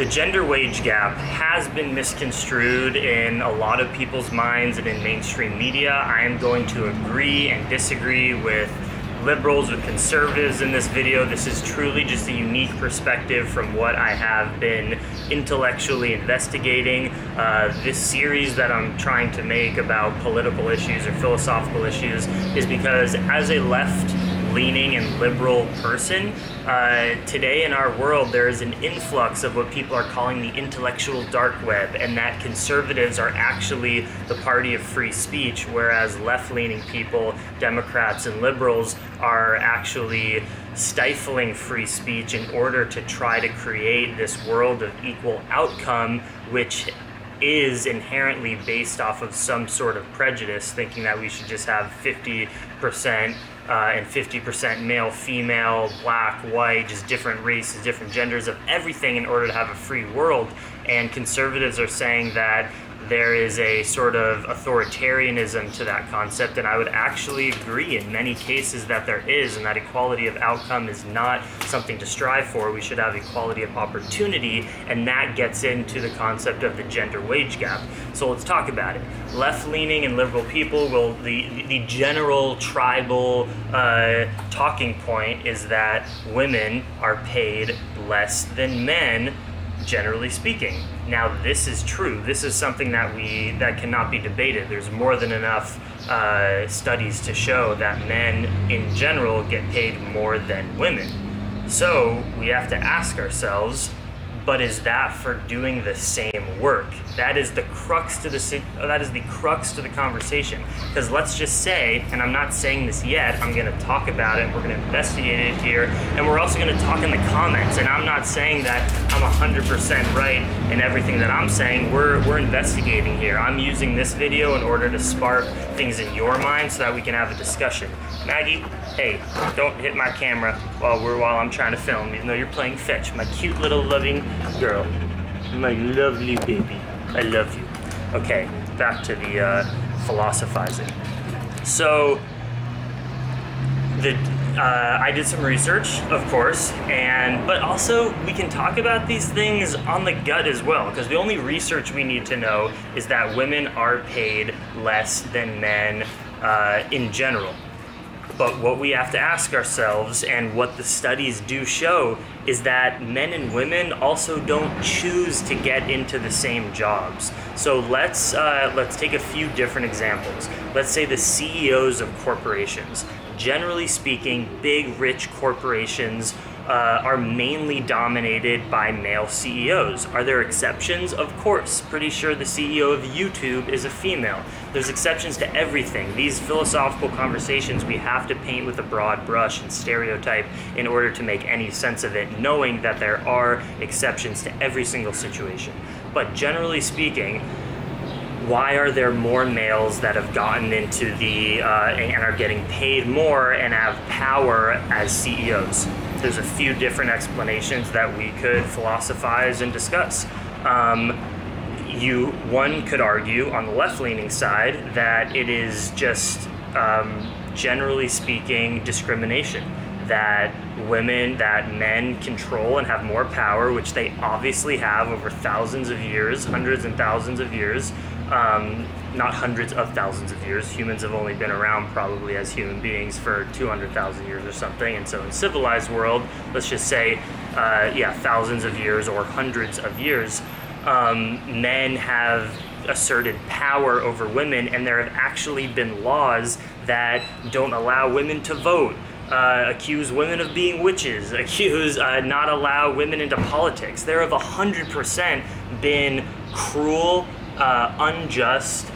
the gender wage gap has been misconstrued in a lot of people's minds and in mainstream media. I am going to agree and disagree with liberals, with conservatives in this video. This is truly just a unique perspective from what I have been intellectually investigating. This series that I'm trying to make about political issues or philosophical issues is because as a left-leaning and liberal person, today in our world there is an influx of what people are calling the intellectual dark web, and that conservatives are actually the party of free speech, whereas left-leaning people, Democrats and liberals, are actually stifling free speech in order to try to create this world of equal outcome, which is inherently based off of some sort of prejudice, thinking that we should just have 50% and 50% male, female, black, white, just different races, different genders of everything in order to have a free world. And conservatives are saying that there is a sort of authoritarianism to that concept, and I would actually agree in many cases that there is, and that equality of outcome is not something to strive for. We should have equality of opportunity, and that gets into the concept of the gender wage gap. So let's talk about it. Left-leaning and liberal people will, the general tribal talking point is that women are paid less than men, generally speaking. Now this is true. This is something that cannot be debated. There's more than enough studies to show that men in general get paid more than women. So we have to ask ourselves, but is that for doing the same work? That is the crux to the conversation. Because let's just say, and I'm not saying this yet, I'm going to talk about it, we're going to investigate it here, and we're also going to talk in the comments. And I'm not saying that I'm 100% right in everything that I'm saying. We're investigating here. I'm using this video in order to spark things in your mind so that we can have a discussion. Maggie, hey, don't hit my camera while I'm trying to film, even though you're playing fetch. My cute little loving girl. My lovely baby. I love you. Okay, back to the philosophizing. So, I did some research, of course, but also we can talk about these things on the gut as well, because the only research we need to know is that women are paid less than men in general. But what we have to ask ourselves, and what the studies do show, is that men and women also don't choose to get into the same jobs. So let's take a few different examples. Let's say the CEOs of corporations. Generally speaking, big, rich corporations are mainly dominated by male CEOs. Are there exceptions? Of course. Pretty sure the CEO of YouTube is a female. There's exceptions to everything. These philosophical conversations we have to paint with a broad brush and stereotype in order to make any sense of it, knowing that there are exceptions to every single situation. But generally speaking, why are there more males that have gotten into the and are getting paid more and have power as CEOs? There's a few different explanations that we could philosophize and discuss. One could argue on the left-leaning side that it is just, generally speaking, discrimination. That men control and have more power, which they obviously have over thousands of years, hundreds and thousands of years. Not hundreds of thousands of years. Humans have only been around probably as human beings for 200,000 years or something. And so in civilized world, let's just say, thousands of years or hundreds of years, men have asserted power over women, and there have actually been laws that don't allow women to vote, accuse women of being witches, not allow women into politics. There have 100% been cruel, unjust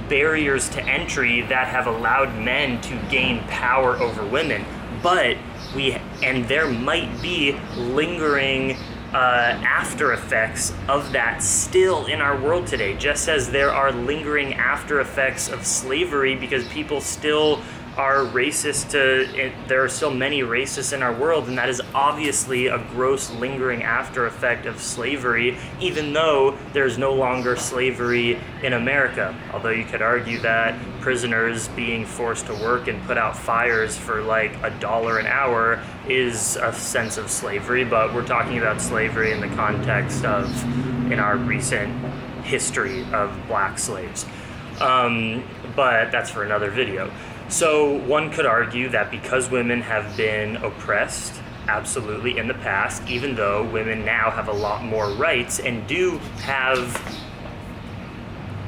barriers to entry that have allowed men to gain power over women. But there might be lingering after effects of that still in our world today, just as there are lingering after effects of slavery, because people still are racist there are still many racists in our world, and that is obviously a gross lingering after effect of slavery, even though there's no longer slavery in America. Although you could argue that prisoners being forced to work and put out fires for like $1 an hour is a sense of slavery, but we're talking about slavery in the context of in our recent history of black slaves. But that's for another video. So one could argue that because women have been oppressed, absolutely, in the past, even though women now have a lot more rights and do have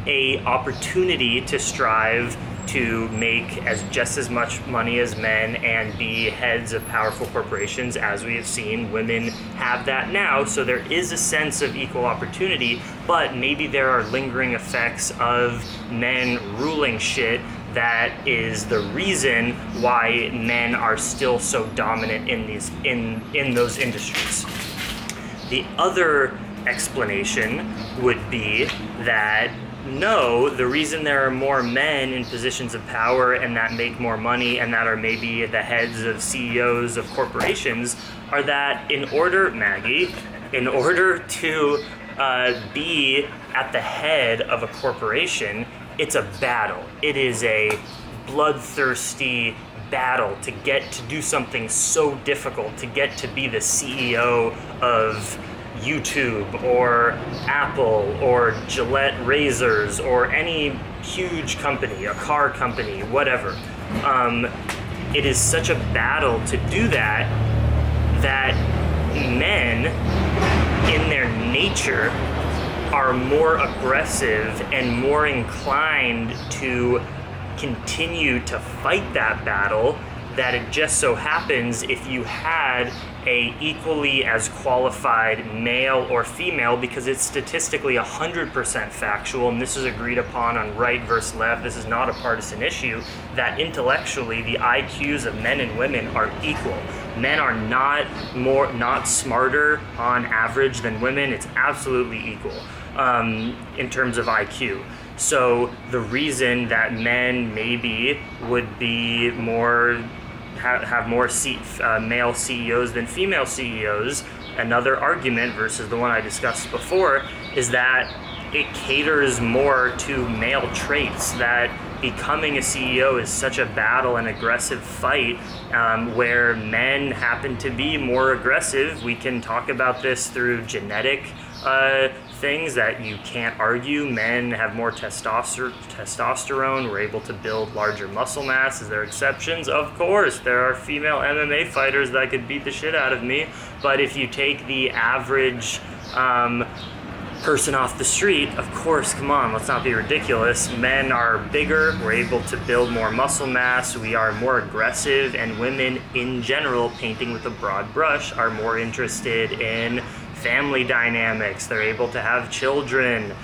a opportunity to strive to make just as much money as men and be heads of powerful corporations, as we have seen, women have that now. So there is a sense of equal opportunity, but maybe there are lingering effects of men ruling shit that is the reason why men are still so dominant in those industries. The other explanation would be that no, the reason there are more men in positions of power and that make more money and that are maybe the heads of CEOs of corporations are that in order to be at the head of a corporation, it's a battle. It is a bloodthirsty battle to get to do something so difficult, to get to be the CEO of YouTube or Apple or Gillette razors or any huge company, a car company, whatever. It is such a battle to do that, that men in their nature are more aggressive and more inclined to continue to fight that battle, that it just so happens if you had a equally as qualified male or female, because it's statistically 100% factual, and this is agreed upon on right versus left, this is not a partisan issue, that intellectually the IQs of men and women are equal. Men are not smarter on average than women. It's absolutely equal in terms of IQ. So the reason that men maybe would be more have more male CEOs than female CEOs, another argument versus the one I discussed before, is that it caters more to male traits, that becoming a CEO is such a battle and aggressive fight, where men happen to be more aggressive. We can talk about this through genetic things that you can't argue. Men have more testosterone. We're able to build larger muscle mass. Is there exceptions? Of course. There are female MMA fighters that could beat the shit out of me. But if you take the average person off the street, of course, come on, let's not be ridiculous. Men are bigger. We're able to build more muscle mass. We are more aggressive. And women in general, painting with a broad brush, are more interested in family dynamics. They're able to have children.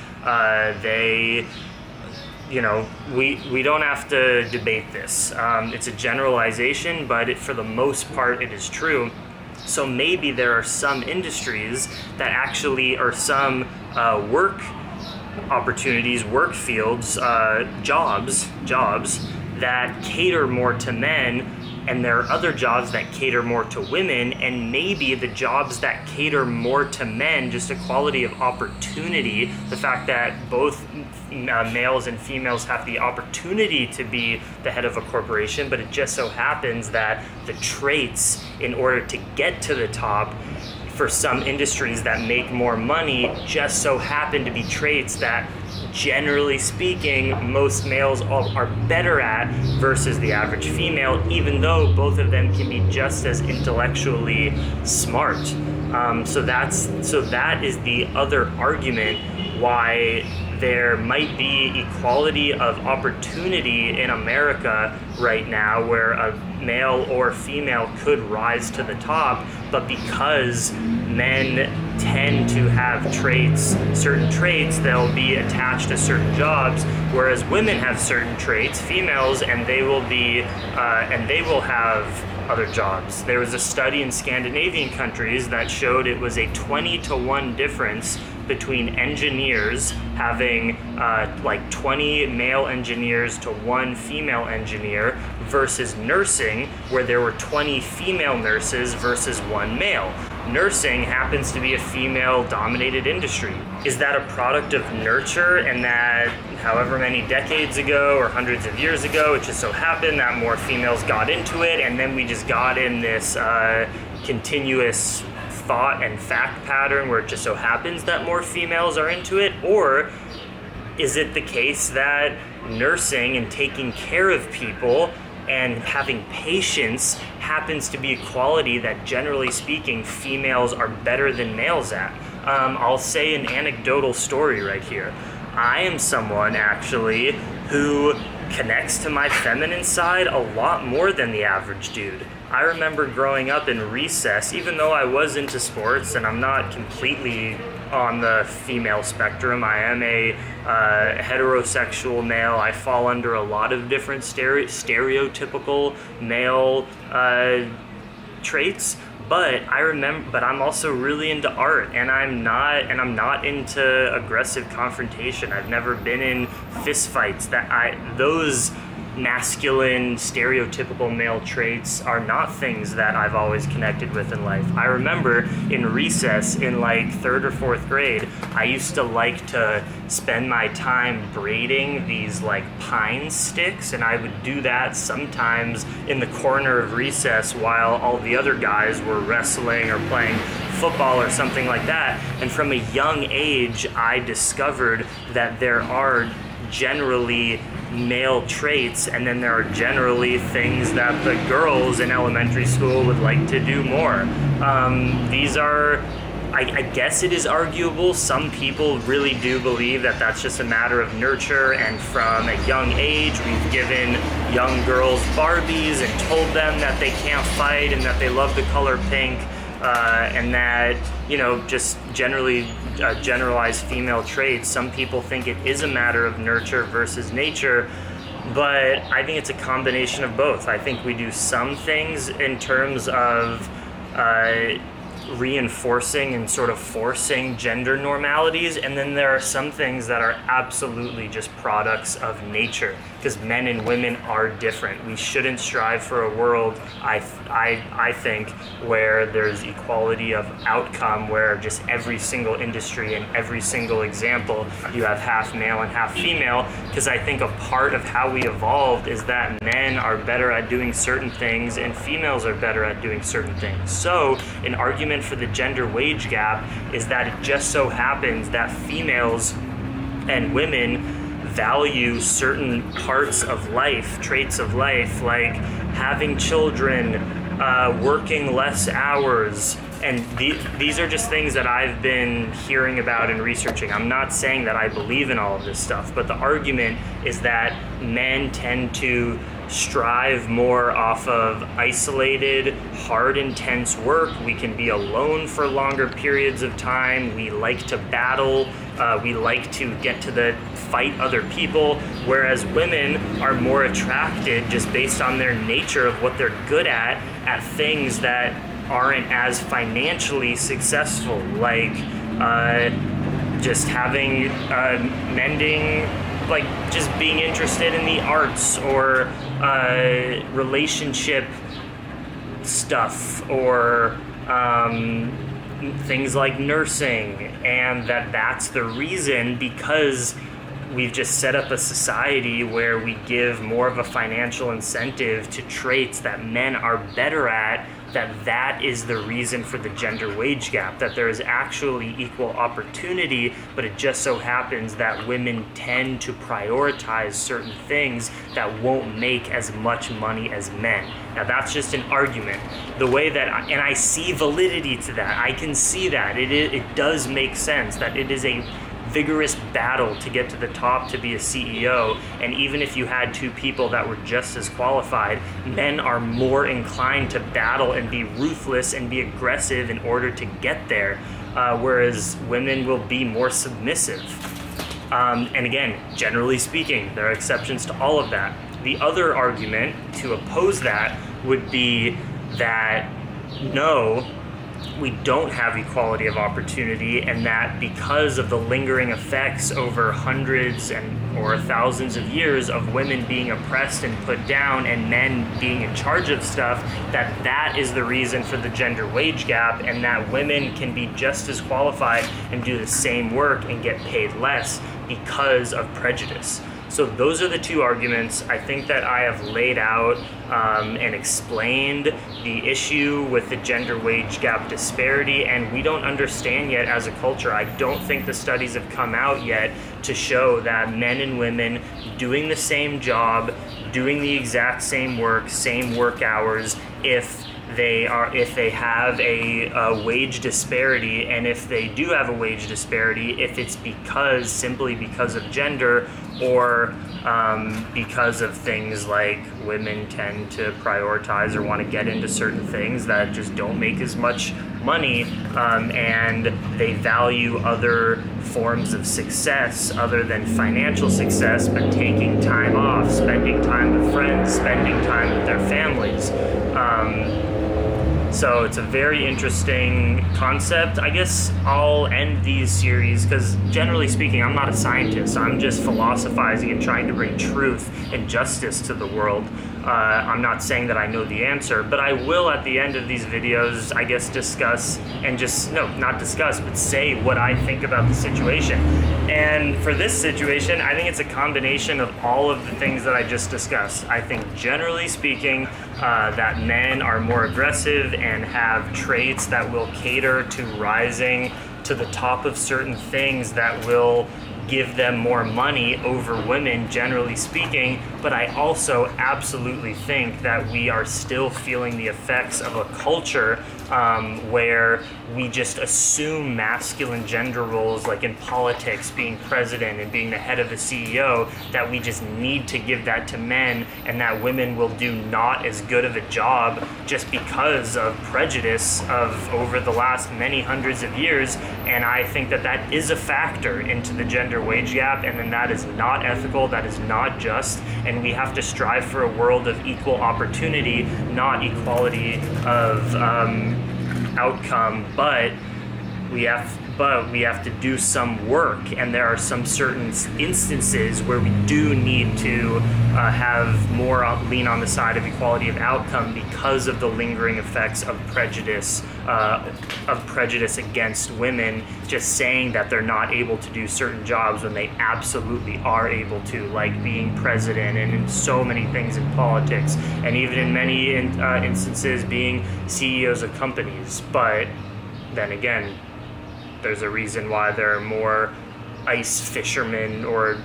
We don't have to debate this. It's a generalization, but for the most part, it is true. So maybe there are some industries that actually, or some work opportunities, work fields, jobs that cater more to men, and there are other jobs that cater more to women, and maybe the jobs that cater more to men, just equality of opportunity, the fact that both males and females have the opportunity to be the head of a corporation, but it just so happens that the traits in order to get to the top for some industries that make more money just so happen to be traits that, generally speaking, most males are better at versus the average female, even though both of them can be just as intellectually smart. So that is the other argument why there might be equality of opportunity in America right now, where a male or female could rise to the top, but because men tend to have certain traits, they'll be attached to certain jobs, whereas women have certain traits, females, and they will have other jobs. There was a study in Scandinavian countries that showed it was a 20-to-1 difference between engineers having like 20 male engineers to 1 female engineer versus nursing, where there were 20 female nurses versus 1 male. Nursing happens to be a female-dominated industry. Is that a product of nurture, and that however many decades ago or hundreds of years ago, it just so happened that more females got into it, and then we just got in this continuous thought and fact pattern where it just so happens that more females are into it? Or is it the case that nursing and taking care of people and having patience happens to be a quality that, generally speaking, females are better than males at? I'll say an anecdotal story right here. I am someone, actually, who connects to my feminine side a lot more than the average dude. I remember growing up in recess, even though I was into sports and I'm not completely on the female spectrum, I am a heterosexual male. I fall under a lot of different stereotypical male traits. But I'm also really into art, and I'm not into aggressive confrontation. I've never been in fist fights. Those masculine, stereotypical male traits are not things that I've always connected with in life. I remember in recess, in like 3rd or 4th grade, I used to like to spend my time braiding these like pine sticks, and I would do that sometimes in the corner of recess while all the other guys were wrestling or playing football or something like that. And from a young age, I discovered that there are generally male traits, and then there are generally things that the girls in elementary school would like to do more. These are, I guess it is arguable. Some people really do believe that that's just a matter of nurture, and from a young age we've given young girls Barbies and told them that they can't fight and that they love the color pink, and that, you know, just generally generalized female traits. Some people think it is a matter of nurture versus nature, but I think it's a combination of both. I think we do some things in terms of reinforcing and sort of forcing gender normalities, and then there are some things that are absolutely just products of nature, because men and women are different. We shouldn't strive for a world, I think, where there's equality of outcome, where just every single industry and every single example you have half male and half female, because I think a part of how we evolved is that men are better at doing certain things and females are better at doing certain things. So an argument for the gender wage gap is that it just so happens that females and women value certain parts of life, traits of life, like having children, working less hours, and these are just things that I've been hearing about and researching. I'm not saying that I believe in all of this stuff, but the argument is that men tend to strive more off of isolated, hard, intense work. We can be alone for longer periods of time. We like to battle. We like to get to the fight other people, whereas women are more attracted, just based on their nature of what they're good at things that aren't as financially successful, like just having mending, like just being interested in the arts, or relationship stuff, or things like nursing, and that's the reason, because we've just set up a society where we give more of a financial incentive to traits that men are better at, that is the reason for the gender wage gap, that there is actually equal opportunity, but it just so happens that women tend to prioritize certain things that won't make as much money as men. Now that's just an argument. The way that, and I see validity to that, I can see that, it does make sense, that it is a vigorous battle to get to the top to be a CEO, and even if you had two people that were just as qualified, men are more inclined to battle and be ruthless and be aggressive in order to get there, whereas women will be more submissive. And again, generally speaking, there are exceptions to all of that. The other argument to oppose that would be that no, we don't have equality of opportunity, and that because of the lingering effects over hundreds or thousands of years of women being oppressed and put down and men being in charge of stuff, that is the reason for the gender wage gap, and that women can be just as qualified and do the same work and get paid less because of prejudice. So those are the two arguments. I think that I have laid out and explained the issue with the gender wage gap disparity, and we don't understand yet as a culture. I don't think the studies have come out yet to show that men and women doing the same job, doing the exact same work hours, if they have a wage disparity, and if they do have a wage disparity, if it's simply because of gender, or because of things like women tend to prioritize or want to get into certain things that just don't make as much money, and they value other forms of success other than financial success, but taking time off, spending time with friends, spending time with their families. So it's a very interesting concept. I guess I'll end these series because, generally speaking, I'm not a scientist. I'm just philosophizing and trying to bring truth and justice to the world. I'm not saying that I know the answer, but I will at the end of these videos, I guess, discuss and not discuss, but say what I think about the situation. And for this situation, I think it's a combination of all of the things that I just discussed. I think, generally speaking, that men are more aggressive and have traits that will cater to rising to the top of certain things that will give them more money over women, generally speaking. But I also absolutely think that we are still feeling the effects of a culture where we just assume masculine gender roles, like in politics, being president and being the head of the CEO, that we just need to give that to men, and that women will do not as good of a job just because of prejudice of over the last many hundreds of years. And I think that that is a factor into the gender wage gap, and then that is not ethical, that is not just, and we have to strive for a world of equal opportunity, not equality of outcome, but we have to do some work, and there are some certain instances where we do need to have more lean on the side of equality of outcome because of the lingering effects of prejudice against women, just saying that they're not able to do certain jobs when they absolutely are able to, like being president and in so many things in politics, and even in many instances being CEOs of companies. But then again, there's a reason why there are more ice fishermen or,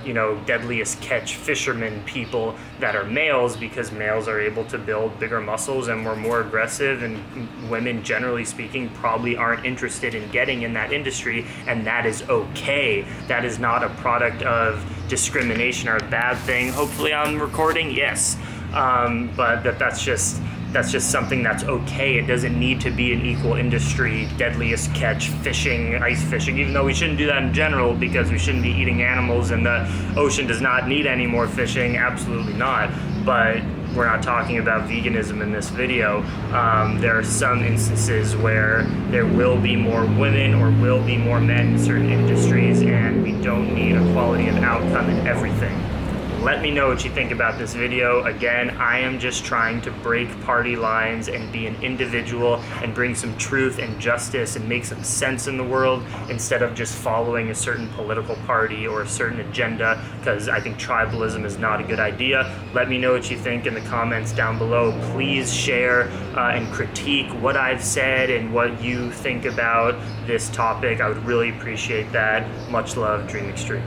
deadliest catch fishermen people that are males, because males are able to build bigger muscles and we're more aggressive, and women, generally speaking, probably aren't interested in getting in that industry, and that is okay. That is not a product of discrimination or a bad thing. Hopefully I'm recording, yes, but that's just something that's okay. It doesn't need to be an equal industry, deadliest catch, fishing, ice fishing, even though we shouldn't do that in general because we shouldn't be eating animals and the ocean does not need any more fishing, absolutely not. But we're not talking about veganism in this video. There are some instances where there will be more women or will be more men in certain industries, and we don't need equality of outcome in everything. Let me know what you think about this video. Again, I am just trying to break party lines and be an individual and bring some truth and justice and make some sense in the world, instead of just following a certain political party or a certain agenda, because I think tribalism is not a good idea. Let me know what you think in the comments down below. Please share and critique what I've said and what you think about this topic. I would really appreciate that. Much love, Dream Extreme.